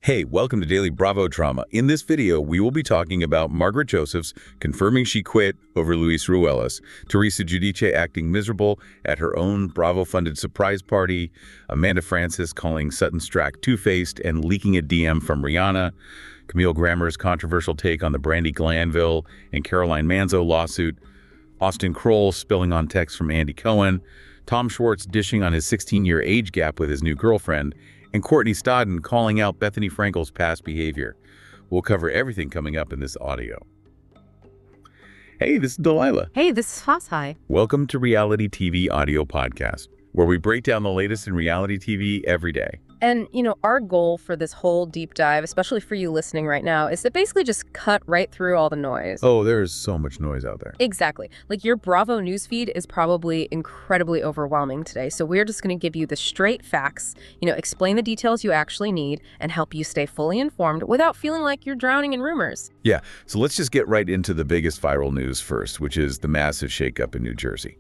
Hey, welcome to Daily Bravo Drama. In this video, we will be talking about Margaret Josephs confirming she quit over Luis Ruelas, Teresa Giudice acting miserable at her own Bravo-funded surprise party, Amanda Francis calling Sutton Stracke two-faced and leaking a DM from Rihanna, Camille Grammer's controversial take on the Brandi Glanville and Caroline Manzo lawsuit, Austin Kroll spilling on texts from Andy Cohen, Tom Schwartz dishing on his 16-year age gap with his new girlfriend, and Courtney Stodden calling out Bethany Frankel's past behavior. We'll cover everything coming up in this audio. Hey, this is Delilah. Hey, this is Foss. Hi. Welcome to Reality TV Audio Podcast, where we break down the latest in reality TV every day. And, our goal for this whole deep dive, especially for you listening right now, is to basically just cut right through all the noise. Oh, there's so much noise out there. Exactly. Like your Bravo newsfeed is probably incredibly overwhelming today. So we're just going to give you the straight facts, explain the details you actually need and help you stay fully informed without feeling like you're drowning in rumors. Yeah, so let's just get right into the biggest viral news first, which is the massive shakeup in New Jersey.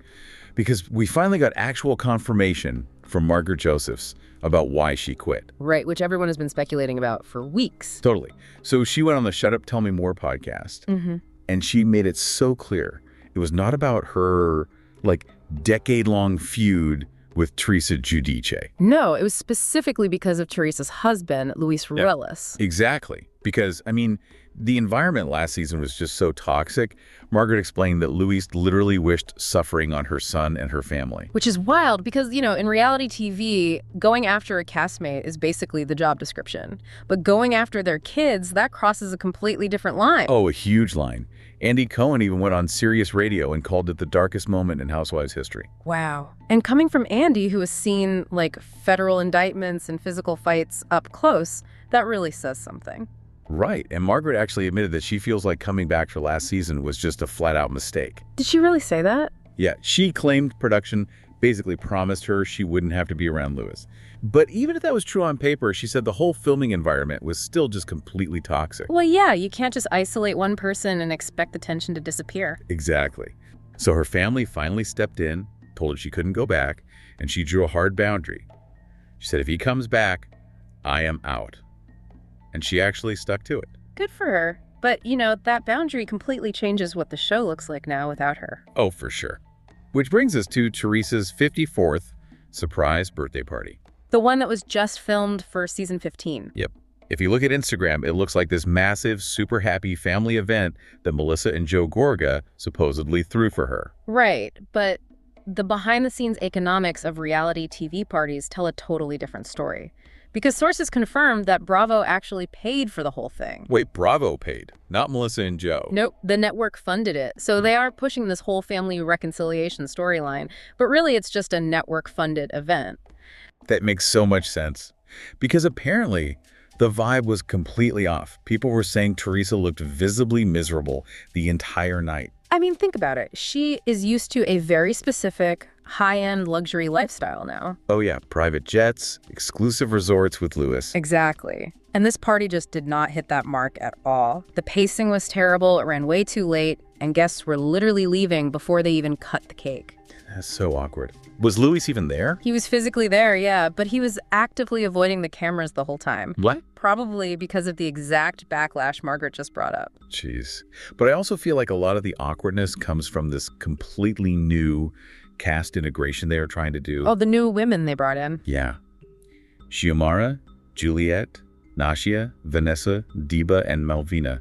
Because we finally got actual confirmation from Margaret Josephs about why she quit. Right, which everyone has been speculating about for weeks. Totally. So she went on the Shut Up, Tell Me More podcast, and she made it so clear. It was not about her, decade-long feud with Teresa Giudice. No, it was specifically because of Teresa's husband, Luis Ruelas. Yeah, exactly. Because, the environment last season was just so toxic. Margaret explained that Luis literally wished suffering on her son and her family. Which is wild because, in reality TV, going after a castmate is basically the job description. But going after their kids, that crosses a completely different line. Oh, a huge line. Andy Cohen even went on Sirius Radio and called it the darkest moment in Housewives history. Wow. And coming from Andy, who has seen, federal indictments and physical fights up close, that really says something. Right, and Margaret actually admitted that she feels like coming back for last season was just a flat-out mistake. Did she really say that? Yeah, she claimed production basically promised her she wouldn't have to be around Luis. But even if that was true on paper, she said the whole filming environment was still just completely toxic. Well, yeah, you can't just isolate one person and expect the tension to disappear. Exactly. So her family finally stepped in, told her she couldn't go back, and she drew a hard boundary. She said, if he comes back, I am out. And she actually stuck to it. Good for her. But, that boundary completely changes what the show looks like now without her. Oh, for sure. Which brings us to Teresa's 54th surprise birthday party. The one that was just filmed for season 15. Yep. If you look at Instagram, it looks like this massive, super happy family event that Melissa and Joe Gorga supposedly threw for her. Right, but the behind-the-scenes economics of reality TV parties tell a totally different story. Because sources confirmed that Bravo actually paid for the whole thing. Wait, Bravo paid, not Melissa and Joe. Nope, the network funded it. So they are pushing this whole family reconciliation storyline, but really it's just a network-funded event. That makes so much sense. Because apparently, the vibe was completely off. People were saying Teresa looked visibly miserable the entire night. Think about it. She is used to a very specific, high-end luxury lifestyle now. Oh yeah, private jets, exclusive resorts with Luis. Exactly. And this party just did not hit that mark at all. The pacing was terrible, it ran way too late, and guests were literally leaving before they even cut the cake. That's so awkward. Was Luis even there? He was physically there, yeah, but he was actively avoiding the cameras the whole time. What? Probably because of the exact backlash Margaret just brought up. Jeez. But I also feel like a lot of the awkwardness comes from this completely new cast integration they are trying to do. Oh, the new women they brought in. Yeah. Xiomara, Juliet, Nashia, Vanessa, Deba, and Malvina.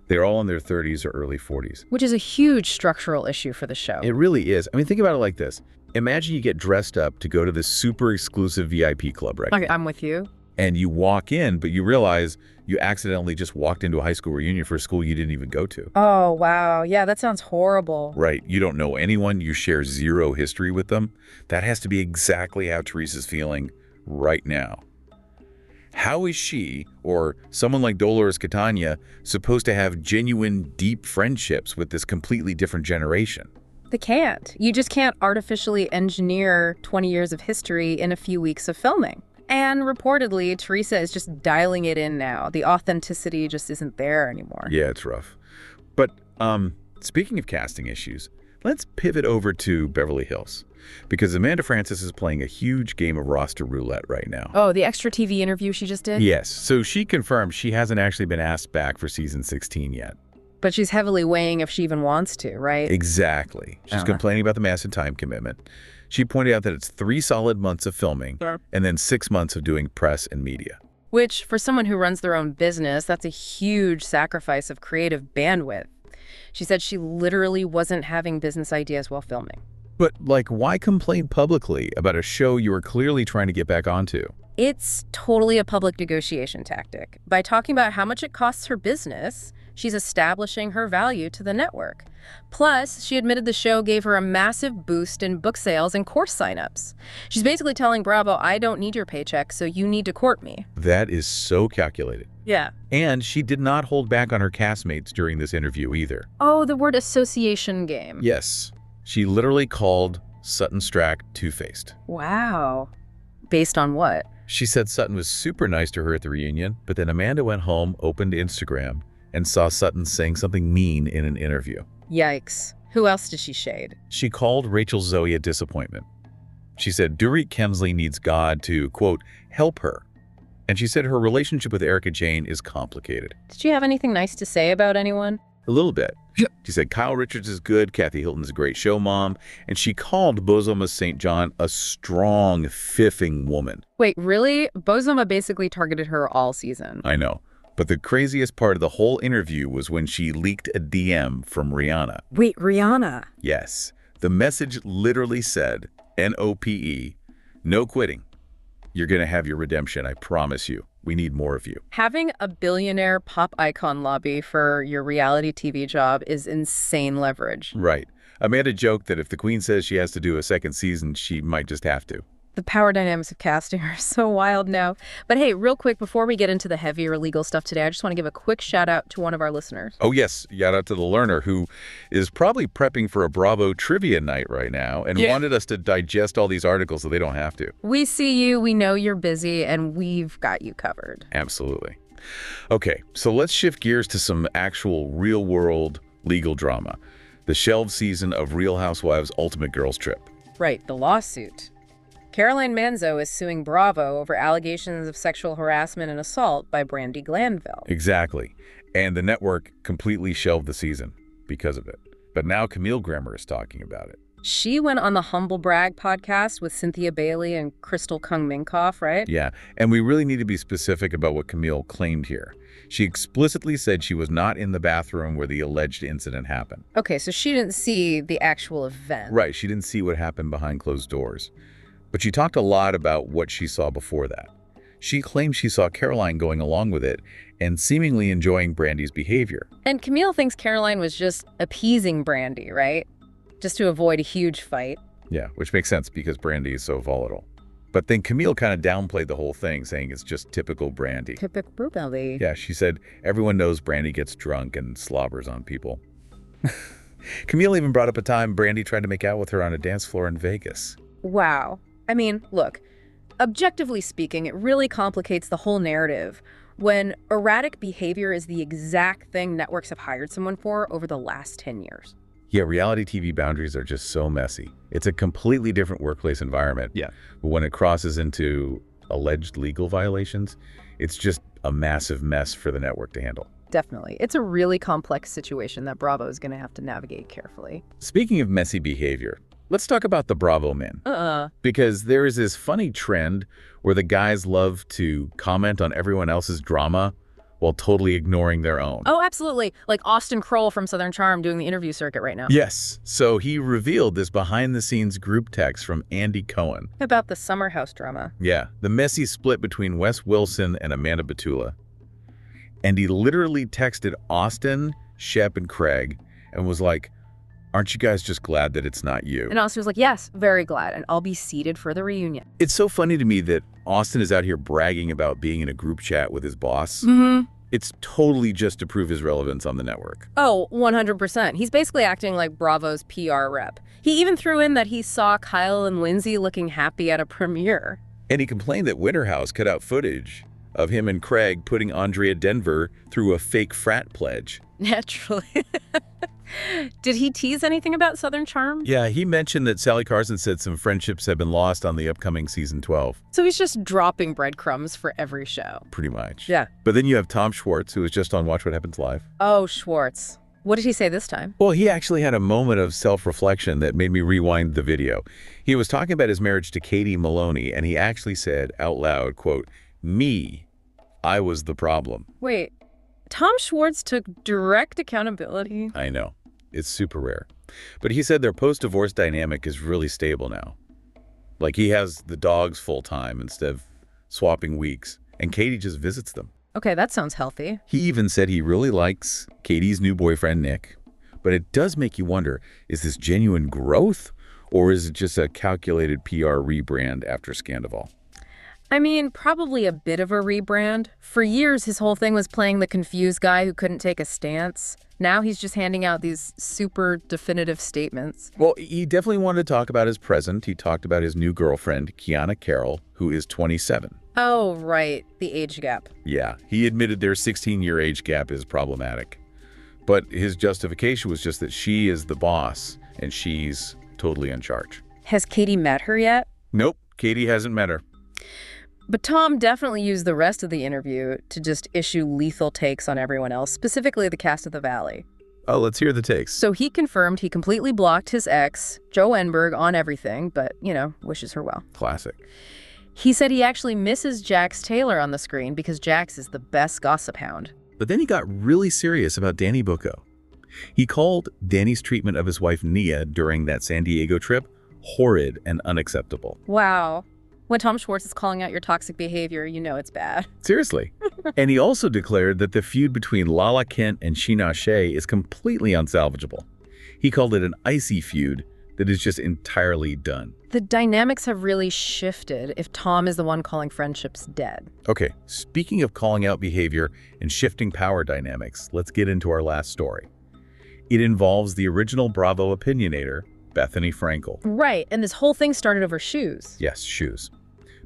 They're all in their 30s or early 40s. Which is a huge structural issue for the show. It really is. Think about it like this. Imagine you get dressed up to go to this super exclusive VIP club, right? Okay, I'm with you. And you walk in, but you realize you accidentally just walked into a high school reunion for a school you didn't even go to. Oh, wow. Yeah, that sounds horrible. Right. You don't know anyone. You share zero history with them. That has to be exactly how Teresa's feeling right now. How is she, or someone like Dolores Catania, supposed to have genuine, deep friendships with this completely different generation? They can't. You just can't artificially engineer 20 years of history in a few weeks of filming. And reportedly, Teresa is just dialing it in now. The authenticity just isn't there anymore. Yeah, it's rough. But speaking of casting issues, let's pivot over to Beverly Hills. because Amanda Francis is playing a huge game of roster roulette right now. Oh, the extra TV interview she just did? Yes, so she confirmed she hasn't actually been asked back for season 16 yet. But she's heavily weighing if she even wants to, right? Exactly. She's complaining about the massive time commitment. She pointed out that it's 3 solid months of filming and then 6 months of doing press and media. Which, for someone who runs their own business, that's a huge sacrifice of creative bandwidth. She said she literally wasn't having business ideas while filming. But, like, why complain publicly about a show you were clearly trying to get back onto? It's totally a public negotiation tactic. By talking about how much it costs her business, she's establishing her value to the network. Plus, she admitted the show gave her a massive boost in book sales and course signups. She's basically telling Bravo, I don't need your paycheck, so you need to court me. That is so calculated. Yeah. And she did not hold back on her castmates during this interview either. Oh, the word association game. Yes. She literally called Sutton Stracke two-faced. Wow. Based on what? She said Sutton was super nice to her at the reunion, but then Amanda went home, opened Instagram, and saw Sutton saying something mean in an interview. Yikes. Who else did she shade? She called Rachel Zoe a disappointment. She said Dorit Kemsley needs God to, quote, help her. And she said her relationship with Erica Jane is complicated. Did she have anything nice to say about anyone? A little bit. She said Kyle Richards is good, Kathy Hilton's a great show mom, and she called Bozoma St. John a strong, fiffing woman. Wait, really? Bozoma basically targeted her all season. I know. But the craziest part of the whole interview was when she leaked a DM from Rihanna. Wait, Rihanna? Yes. The message literally said, NOPE, no quitting. You're going to have your redemption, I promise you. We need more of you. Having a billionaire pop icon lobby for your reality TV job is insane leverage. Right. Amanda joked that if the Queen says she has to do a second season, she might just have to. The power dynamics of casting are so wild now. But hey, real quick, before we get into the heavier legal stuff today, I just want to give a quick shout out to one of our listeners. Oh, yes. Shout out to the learner who is probably prepping for a Bravo trivia night right now and wanted us to digest all these articles so they don't have to. We see you, we know you're busy, and we've got you covered. Absolutely. Okay, so let's shift gears to some actual real-world legal drama. The shelved season of Real Housewives' Ultimate Girls Trip. Right, the lawsuit. Caroline Manzo is suing Bravo over allegations of sexual harassment and assault by Brandi Glanville. Exactly. And the network completely shelved the season because of it. But now Camille Grammer is talking about it. She went on the Humble Brag podcast with Cynthia Bailey and Crystal Kung-Minkoff, right? Yeah, and we really need to be specific about what Camille claimed here. She explicitly said she was not in the bathroom where the alleged incident happened. Okay, so she didn't see the actual event. Right, she didn't see what happened behind closed doors. But she talked a lot about what she saw before that. She claimed she saw Caroline going along with it and seemingly enjoying Brandi's behavior. And Camille thinks Caroline was just appeasing Brandi, right? Just to avoid a huge fight. Yeah, which makes sense because Brandi is so volatile. But then Camille kind of downplayed the whole thing, saying it's just typical Brandi. Typical Brandi. Yeah, she said everyone knows Brandi gets drunk and slobbers on people. Camille even brought up a time Brandi tried to make out with her on a dance floor in Vegas. Wow. I mean, look, objectively speaking, it really complicates the whole narrative when erratic behavior is the exact thing networks have hired someone for over the last 10 years. Yeah, reality TV boundaries are just so messy. It's a completely different workplace environment. Yeah. But when it crosses into alleged legal violations, it's just a massive mess for the network to handle. Definitely. It's a really complex situation that Bravo is going to have to navigate carefully. Speaking of messy behavior, let's talk about the Bravo men. Because there is this funny trend where the guys love to comment on everyone else's drama while totally ignoring their own. Oh, absolutely. Like Austin Kroll from Southern Charm doing the interview circuit right now. Yes. So he revealed this behind-the-scenes group text from Andy Cohen. About the Summer House drama. Yeah, the messy split between Wes Wilson and Amanda Batula. And he literally texted Austin, Shep, and Craig and was like, aren't you guys just glad that it's not you? And Austin was like, yes, very glad, and I'll be seated for the reunion. It's so funny to me that Austin is out here bragging about being in a group chat with his boss. It's totally just to prove his relevance on the network. Oh, 100%. He's basically acting like Bravo's PR rep. He even threw in that he saw Kyle and Lindsay looking happy at a premiere. And he complained that Winterhouse cut out footage of him and Craig putting Andrea Denver through a fake frat pledge. Naturally. Did he tease anything about Southern Charm? Yeah, he mentioned that Sally Carson said some friendships have been lost on the upcoming season 12. So he's just dropping breadcrumbs for every show. Pretty much. Yeah. But then you have Tom Schwartz, who was just on Watch What Happens Live. Oh, Schwartz. What did he say this time? Well, he actually had a moment of self-reflection that made me rewind the video. He was talking about his marriage to Katie Maloney, and he actually said out loud, quote, "Me, I was the problem." Wait, Tom Schwartz took direct accountability? I know. It's super rare. But he said their post-divorce dynamic is really stable now. Like, he has the dogs full-time instead of swapping weeks, and Katie just visits them. Okay, that sounds healthy. He even said he really likes Katie's new boyfriend, Nick. But it does make you wonder, is this genuine growth, or is it just a calculated PR rebrand after Scandival? I mean, probably a bit of a rebrand. For years, his whole thing was playing the confused guy who couldn't take a stance. Now he's just handing out these super definitive statements. Well, he definitely wanted to talk about his present. He talked about his new girlfriend, Kiana Carroll, who is 27. Oh, right. The age gap. Yeah, he admitted their 16-year age gap is problematic. But his justification was just that she is the boss and she's totally in charge. Has Katie met her yet? Nope, Katie hasn't met her. But Tom definitely used the rest of the interview to just issue lethal takes on everyone else, specifically the cast of The Valley. Oh, let's hear the takes. So he confirmed he completely blocked his ex, Jo Enberg, on everything, but, wishes her well. Classic. He said he actually misses Jax Taylor on the screen because Jax is the best gossip hound. But then he got really serious about Danny Bucco. He called Danny's treatment of his wife Nia during that San Diego trip horrid and unacceptable. Wow. When Tom Schwartz is calling out your toxic behavior, you know it's bad. Seriously. And he also declared that the feud between Lala Kent and Sheena Shea is completely unsalvageable. He called it an icy feud that is just entirely done. The dynamics have really shifted if Tom is the one calling friendships dead. Okay, speaking of calling out behavior and shifting power dynamics, let's get into our last story. It involves the original Bravo opinionator, Bethany Frankel. Right, and this whole thing started over shoes. Yes, shoes.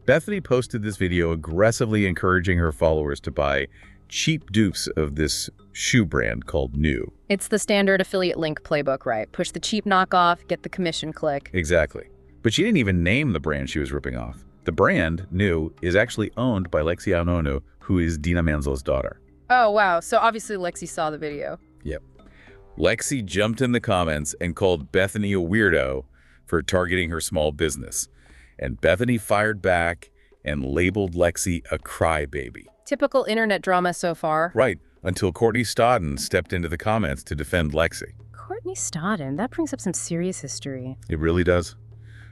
Bethany posted this video aggressively encouraging her followers to buy cheap dupes of this shoe brand called New. It's the standard affiliate link playbook, right? Push the cheap knockoff, get the commission click. Exactly. But she didn't even name the brand she was ripping off. The brand, New, is actually owned by Lexi Anonu, who is Dina Manzo's daughter. Oh, wow. So obviously Lexi saw the video. Yep. Lexi jumped in the comments and called Bethany a weirdo for targeting her small business. And Bethany fired back and labeled Lexi a crybaby. Typical internet drama so far. Right, until Courtney Stodden stepped into the comments to defend Lexi. Courtney Stodden? That brings up some serious history. It really does.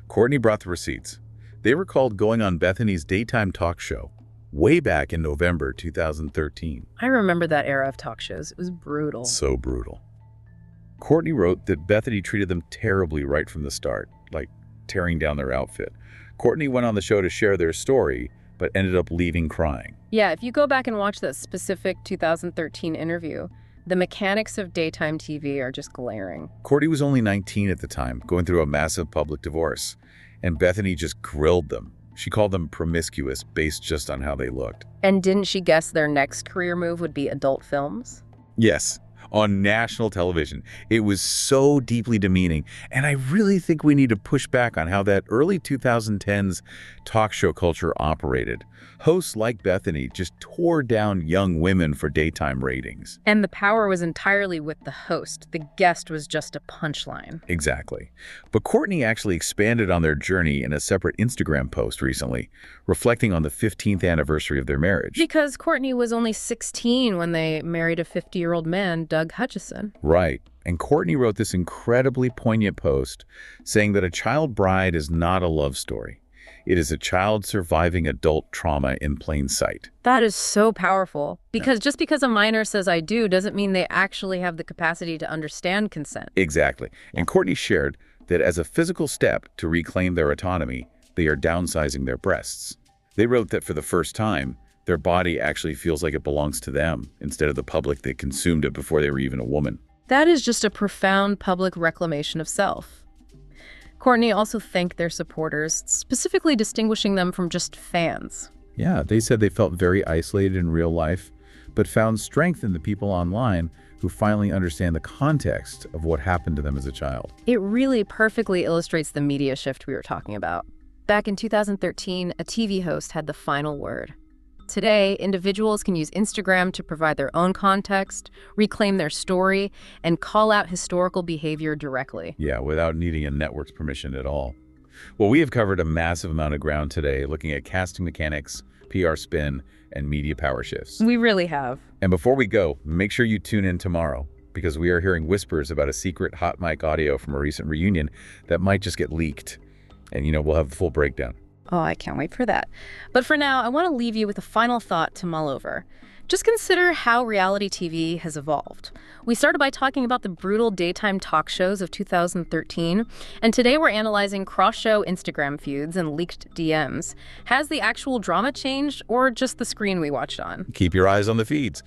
Courtney brought the receipts. They recalled going on Bethany's daytime talk show way back in November 2013. I remember that era of talk shows. It was brutal. So brutal. Courtney wrote that Bethany treated them terribly right from the start, like tearing down their outfit. Courtney went on the show to share their story, but ended up leaving crying. Yeah, if you go back and watch that specific 2013 interview, the mechanics of daytime TV are just glaring. Courtney was only 19 at the time, going through a massive public divorce, and Bethany just grilled them. She called them promiscuous based just on how they looked. And didn't she guess their next career move would be adult films? Yes. On national television. It was so deeply demeaning, and I really think we need to push back on how that early 2010s talk show culture operated. Hosts like Bethany just tore down young women for daytime ratings. And the power was entirely with the host. The guest was just a punchline. Exactly. But Courtney actually expanded on their journey in a separate Instagram post recently, reflecting on the 15th anniversary of their marriage. Because Courtney was only 16 when they married a 50-year-old man, Doug Hutchison. Right. And Courtney wrote this incredibly poignant post saying that a child bride is not a love story. It is a child surviving adult trauma in plain sight. That is so powerful. Because just because a minor says I do doesn't mean they actually have the capacity to understand consent. Exactly. And Courtney shared that as a physical step to reclaim their autonomy, they are downsizing their breasts. They wrote that for the first time, their body actually feels like it belongs to them instead of the public that consumed it before they were even a woman. That is just a profound public reclamation of self. Courtney also thanked their supporters, specifically distinguishing them from just fans. Yeah, they said they felt very isolated in real life, but found strength in the people online who finally understand the context of what happened to them as a child. It really perfectly illustrates the media shift we were talking about. Back in 2013, a TV host had the final word. Today, individuals can use Instagram to provide their own context, reclaim their story, and call out historical behavior directly. Yeah, without needing a network's permission at all. Well, we have covered a massive amount of ground today looking at casting mechanics, PR spin, and media power shifts. We really have. And before we go, make sure you tune in tomorrow, because we are hearing whispers about a secret hot mic audio from a recent reunion that might just get leaked. And, we'll have the full breakdown. Oh, I can't wait for that. But for now, I want to leave you with a final thought to mull over. Just consider how reality TV has evolved. We started by talking about the brutal daytime talk shows of 2013, and today we're analyzing cross-show Instagram feuds and leaked DMs. Has the actual drama changed, or just the screen we watched on? Keep your eyes on the feeds.